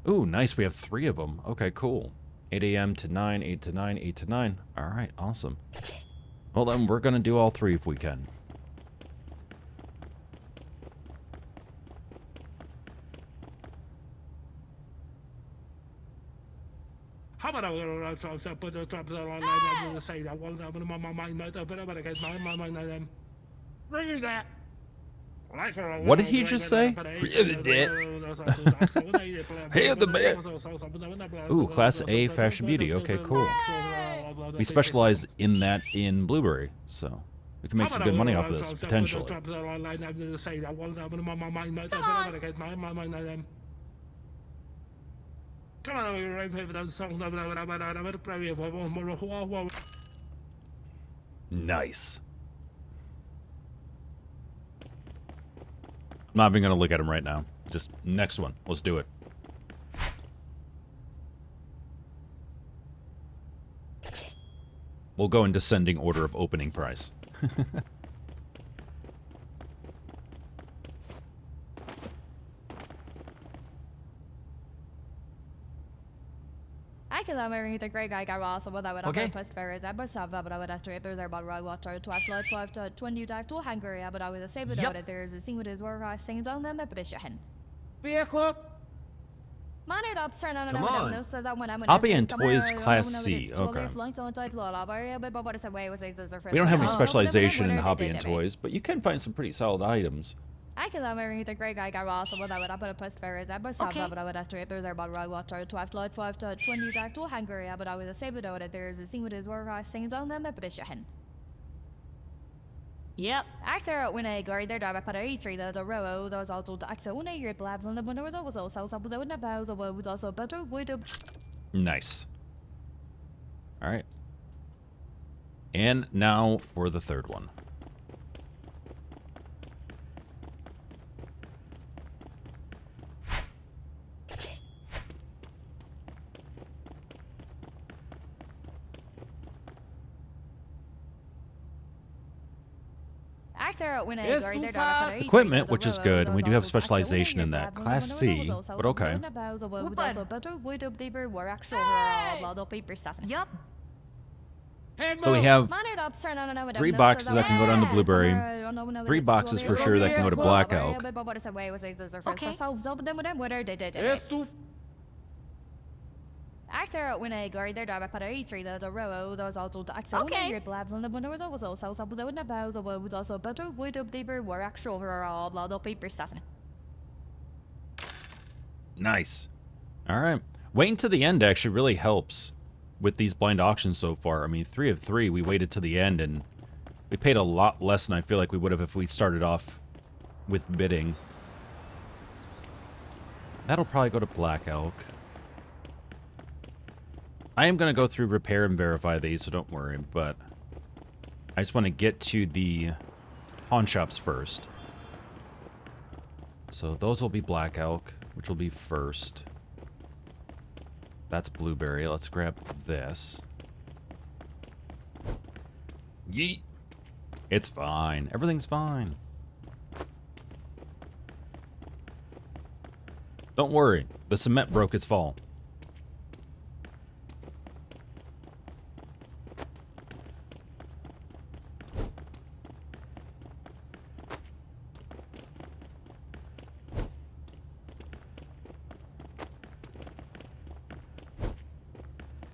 Ooh, nice. We have 3 of them. Okay, cool. 8 a.m. to 9, 8 to 9, 8 to 9. All right, awesome. Well, then we're going to do all 3 if we can.
How about I put the traps on the side? I want to my mind, but I get my mind. Bring that.
What did he just say? Ooh, Class A Fashion Beauty. Okay, cool. We specialize in that in Blueberry, so we can make some good money off of this, potentially. Nice. I'm not even going to look at him right now. Just next one. Let's do it. We'll go in descending order of opening price.
I can marry the great guy Garwas, but I would have post ferret. I must have, but I would have to there's about right water, 12 to 12 to 20 to Hungary, but I would say, but there's a thing with his word, sings on them, but it's hen.
Vehicle.
Man, it up, turn on and says I want
I'll be in Toys Class C. Okay. We don't have any specialization in hobby and toys, but you can find some pretty solid items.
I can marry the great guy Garwas, but I would have put a post ferret. I must have, but I would have to there's about right water, 12 to 20 to Hungary, but I would say, but there's a thing with his word, sings on them, but it's hen. Yep. After when I got there, I put a 3 the row, there was also the Axona, your blabs on the window was also something that would bows of what was also better with a.
Nice. All right. And now for the third one. Equipment, which is good, and we do have specialization in that. Class C, but okay.
Yep.
So we have
Man it up, sir, no,
3 boxes that can go down to Blueberry. 3 boxes for sure that can go to Black Elk.
És tu?
Actor when I go there, I put a 3 the row, those also the axle. Your blabs on the window was also so some of the bows of would also better wood up the were actual overall blood of paper assassin.
Nice. All right. Waiting to the end actually really helps with these blind auctions so far. I mean, 3 of 3, we waited to the end, and we paid a lot less than I feel like we would have if we started off with bidding. That'll probably go to Black Elk. I am going to go through repair and verify these, so don't worry, but I just want to get to the pawn shops first. So those will be Black Elk, which will be first. That's Blueberry. Let's grab this. Yeet. It's fine. Everything's fine. Don't worry. The cement broke its fall.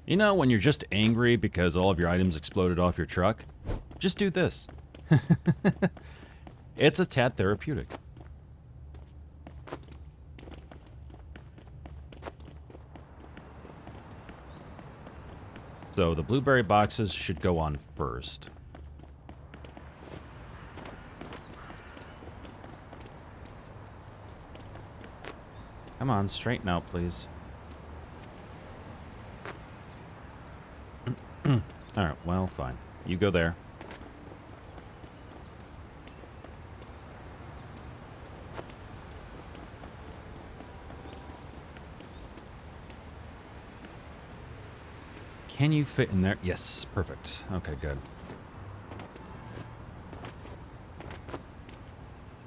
You know, when you're just angry because all of your items exploded off your truck, just do this. It's a tad therapeutic. So the Blueberry boxes should go on first. Come on, straighten out, please. Alright, well, fine. You go there. Can you fit in there? Yes, perfect. Okay, good.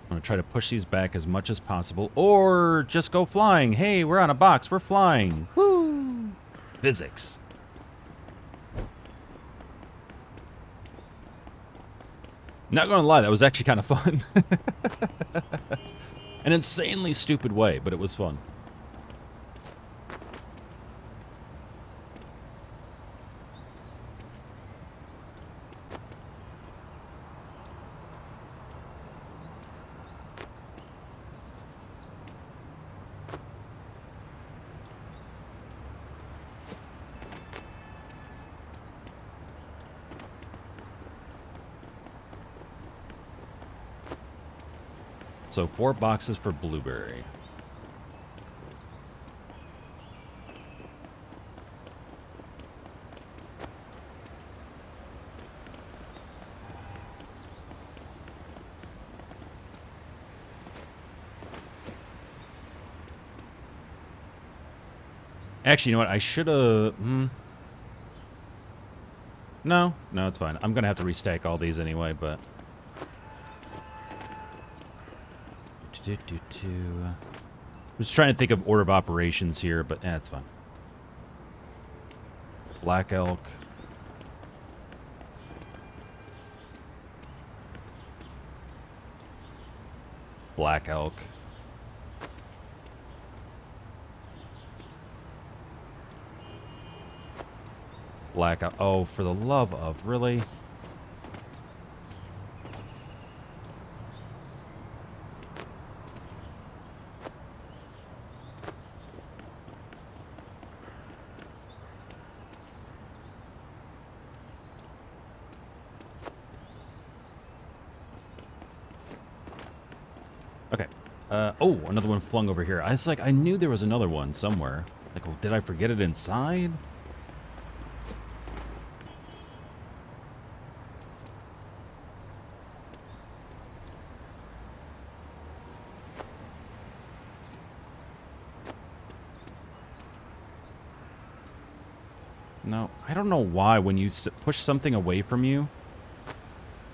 I'm going to try to push these back as much as possible, or just go flying. Hey, we're on a box. We're flying. Woo! Physics. Not gonna lie, that was actually kind of fun. An insanely stupid way, but it was fun. So 4 boxes for Blueberry. Actually, you know what? I should have... No, it's fine. I'm going to have to restack all these anyway, but... I'm just trying to think of order of operations here, but it's fine. Black Elk. Black Elk. Black Elk. Oh, for the love of, really? Okay. Oh, another one flung over here. I was like, I knew there was another one somewhere. Like, well, did I forget it inside? No, I don't know why when you push something away from you,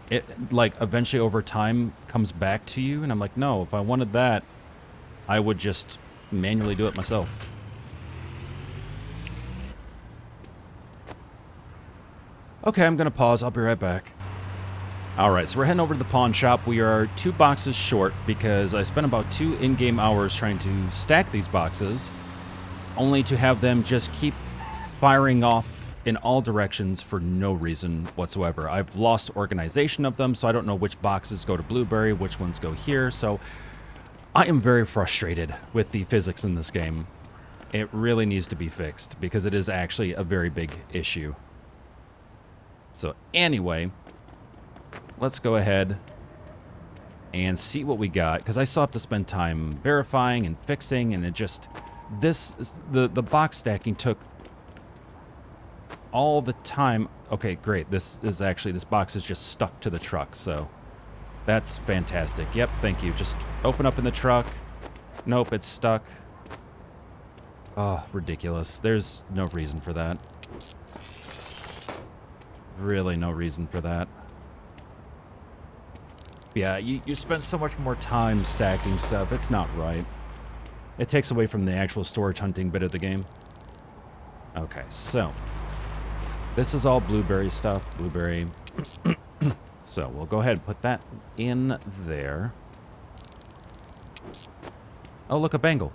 it, like, eventually over time comes back to you. And I'm like, no, if I wanted that, I would just manually do it myself. Okay, I'm going to pause. I'll be right back. All right, so we're heading over to the pawn shop. We are 2 boxes short because I spent about 2 in-game hours trying to stack these boxes, only to have them just keep firing off in all directions for no reason whatsoever. I've lost organization of them, so I don't know which boxes go to Blueberry, which ones go here, so I am very frustrated with the physics in this game. It really needs to be fixed because it is actually a very big issue. So anyway, let's go ahead and see what we got, because I still have to spend time verifying and fixing, and it just, the box stacking took all the time. Okay, great. This box is just stuck to the truck, so that's fantastic. Yep, thank you. Just open up in the truck. Nope, it's stuck. Oh, ridiculous. There's no reason for that. Really no reason for that. Yeah, you spend so much more time stacking stuff. It's not right. It takes away from the actual storage hunting bit of the game. Okay, so this is all Blueberry stuff. Blueberry. So we'll go ahead and put that in there. Oh, look, a bangle.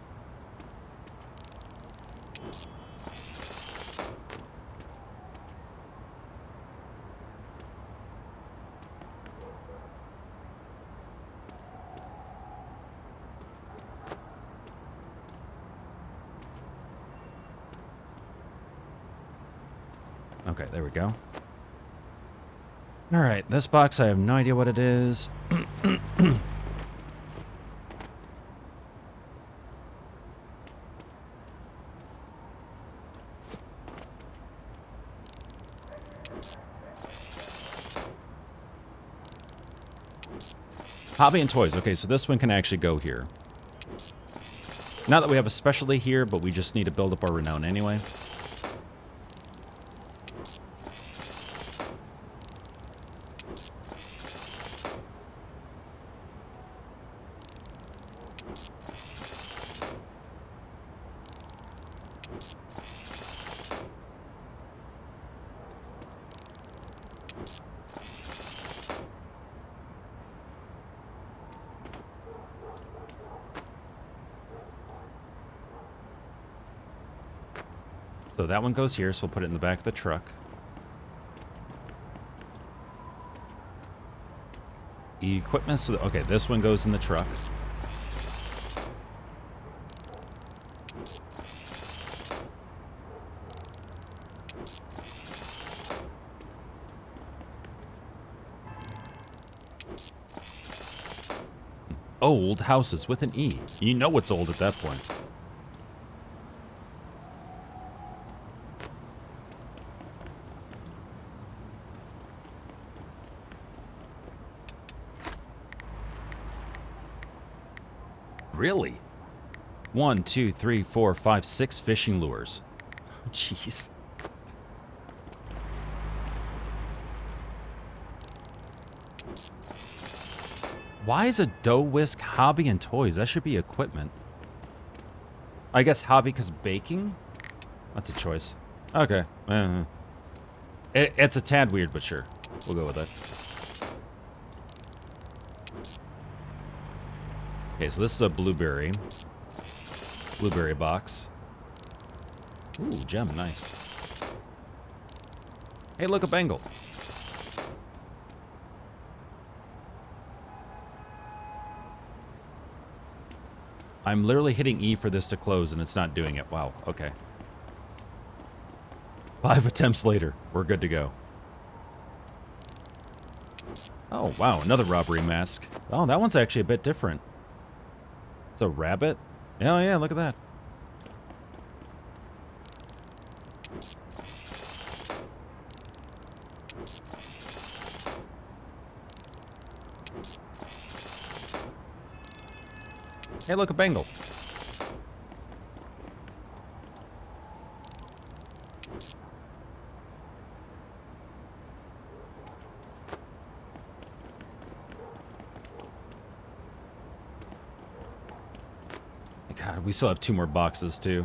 Okay, there we go. All right, this box, I have no idea what it is. Hobby and toys. Okay, so this one can actually go here. Not that we have a specialty here, but we just need to build up our renown anyway. So that one goes here, so we'll put it in the back of the truck. Equipment, so okay, this one goes in the truck. Old houses with an E. You know it's old at that point. Really? 1, 2, 3, 4, 5, 6 fishing lures. Jeez. Why is a dough whisk hobby and toys? That should be equipment. I guess hobby because baking? That's a choice. Okay. It's a tad weird, but sure. We'll go with it. Okay, so this is a blueberry. Blueberry box. Ooh, gem, nice. Hey, look, a bangle. I'm literally hitting E for this to close, and it's not doing it. Wow, okay. 5 attempts later, we're good to go. Oh, wow, another robbery mask. Oh, that one's actually a bit different. It's a rabbit? Oh, yeah, look at that. Hey, look, a bangle. God, we still have 2 more boxes, too.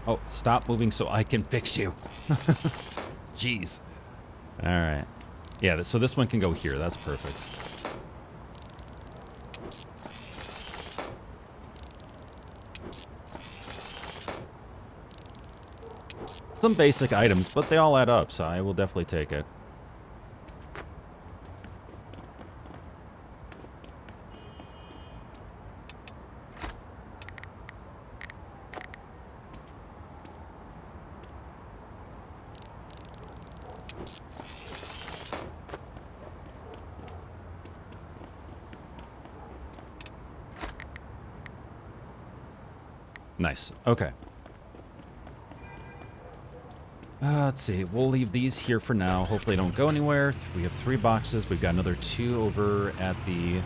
Oh, stop moving so I can fix you. Jeez. All right. Yeah, so this one can go here. That's perfect. Some basic items, but they all add up, so I will definitely take it. Nice. Okay. Let's see. We'll leave these here for now. Hopefully they don't go anywhere. We have 3 boxes. We've got another 2 over at the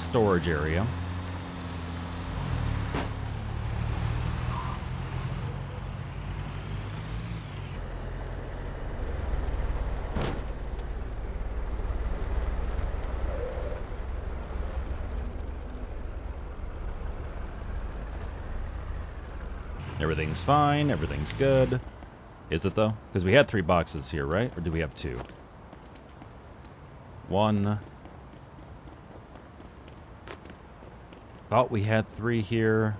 storage area. Everything's fine. Everything's good. Is it, though? Because we had 3 boxes here, right? Or do we have 2? 1. Thought we had 3 here.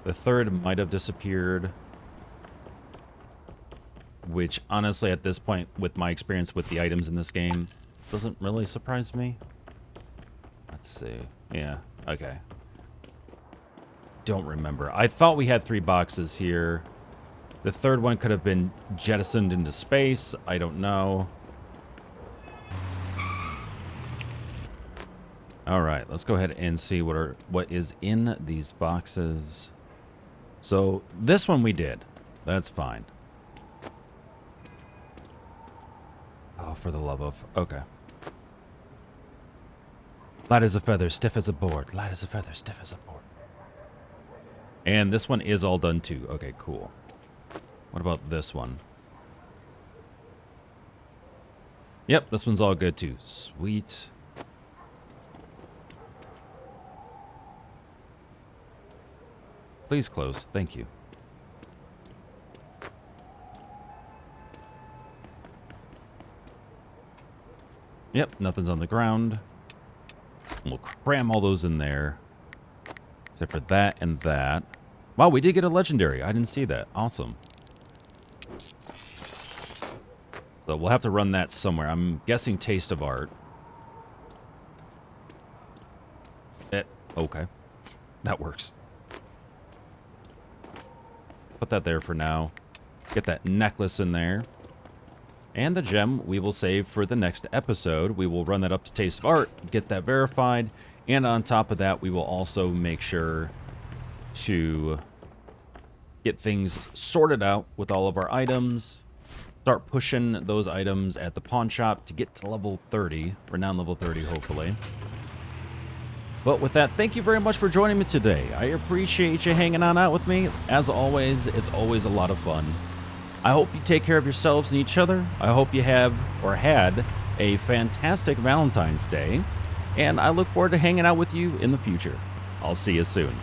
The 3rd might have disappeared. Which, honestly, at this point, with my experience with the items in this game, doesn't really surprise me. Let's see. Yeah, okay. Don't remember. I thought we had 3 boxes here. The 3rd one could have been jettisoned into space. I don't know. All right, let's go ahead and see what is in these boxes. So this one we did. That's fine. Oh, for the love of... Okay. Light as a feather, stiff as a board. Light as a feather, stiff as a board. And this one is all done too. Okay, cool. What about this one? Yep, this one's all good too. Sweet. Please close. Thank you. Yep, nothing's on the ground. We'll cram all those in there. Except for that and that. Wow, we did get a legendary. I didn't see that. Awesome. So we'll have to run that somewhere. I'm guessing Taste of Art. Okay. That works. Put that there for now. Get that necklace in there. And the gem we will save for the next episode. We will run that up to Taste of Art, get that verified, and on top of that, we will also make sure to get things sorted out with all of our items. Start pushing those items at the pawn shop to get to level 30. Renown level 30, hopefully. But with that, thank you very much for joining me today. I appreciate you hanging on out with me. As always, it's always a lot of fun. I hope you take care of yourselves and each other. I hope you have, or had, a fantastic Valentine's Day. And I look forward to hanging out with you in the future. I'll see you soon.